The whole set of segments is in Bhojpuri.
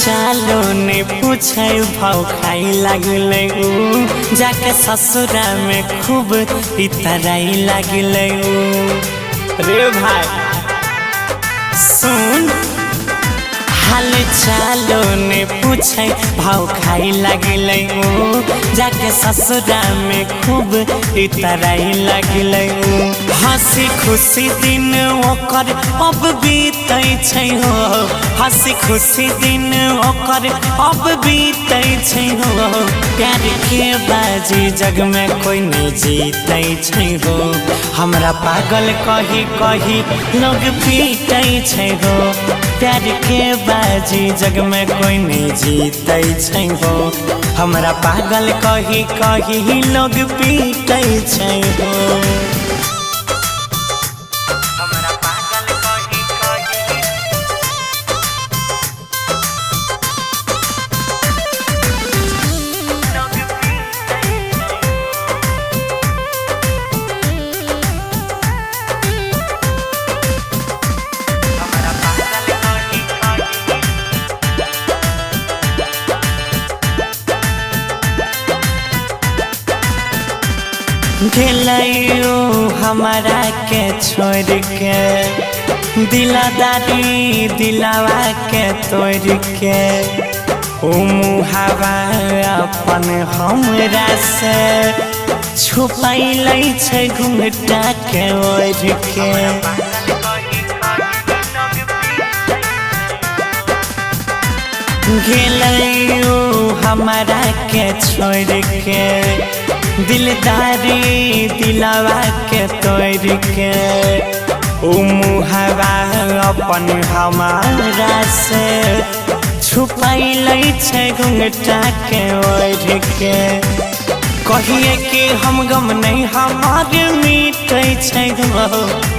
चालो ने पूछे भाव खाई लगले जाके ससुरा में खूब इतराई लगले। रे भाई सुन हाल चालो ने पूछे भाव खाई लगले जाके ससुरा में खूब इतराई लगले। हंसी खुशी दिन ओकर अब बीतै छै हो, हंसी खुशी दिन ओकर अब बीतै छै हो। प्यार के बाजी जग में कोई नहीं जीतै छै हो, हमरा पागल कही कही लोग पीटै छै हो। प्यार के बाजी जग में कोई नहीं जीतै छै हो, हमरा पागल कही कही लोग पीटै छै हो। गेलैयो हमारा के छोड़ के दिलादारी दिलावा के तोड़ के ओ मुहावा अपन हमरा से छुपाइलै छै घुंघटा के ओढ़ के। गेलैयो हमारा के छोड़ के दिलदारी दिलावा के तोड़ के ओ मुहावा अपन हमारा से छुपाइलै छै घुंघटा के ओढ़ के। कहिए कि हम गम नहीं हमार मिटै छै हो,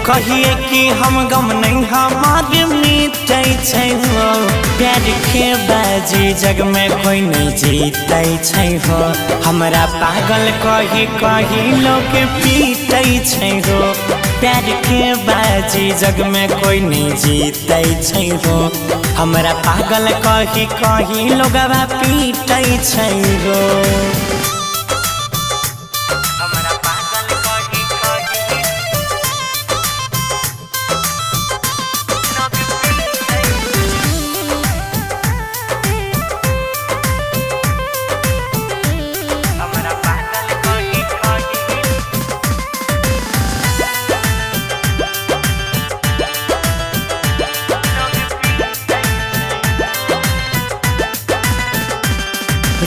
कहिए कि हम गम नहीं हमार मिटै छै हो। प्यार के बाजी जग में कोई नहीं जीतै छै हो, हमरा पागल कही कही लोग पीटै छै हो। प्यार के बाजी जग में कोई नहीं जीतै छै हो, हमरा पागल कही कही लोग पीटै छै हो।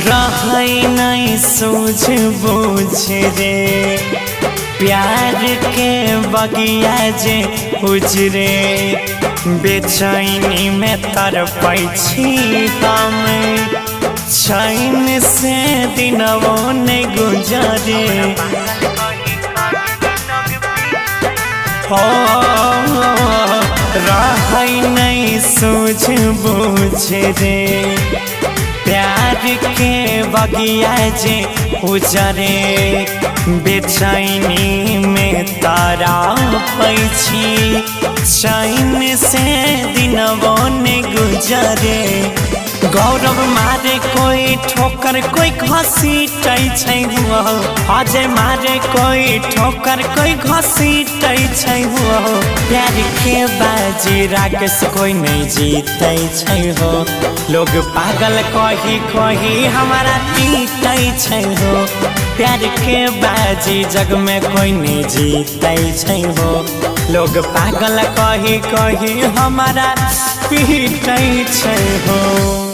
रहै नहीं सूझ बूझ रे प्यार के बगिया जे उजरे, बेचैनी में तड़पै छी हम चैन से दिनवो नहीं गुजरे। हो रहै नहीं सूझ बूझ रे प्यार के बगिया जे उजरे, बेचैनी में तड़पै छी चैन से दिनवो नहीं गुजरे। गौरव मारे कोई ठोकर कोई घसीटै छै हो, अजय मारे कोई ठोकर कोई घसीटै छै हो। प्यार के बाजी राकेश कोई नहीं जीतै छै हो, लोग पागल कही कही हमारा पीटै छै हो। प्यार के बाजी जग में कोई नहीं जीतै छै हो, लोग पागल कही कही हमारा पीटै छै हो।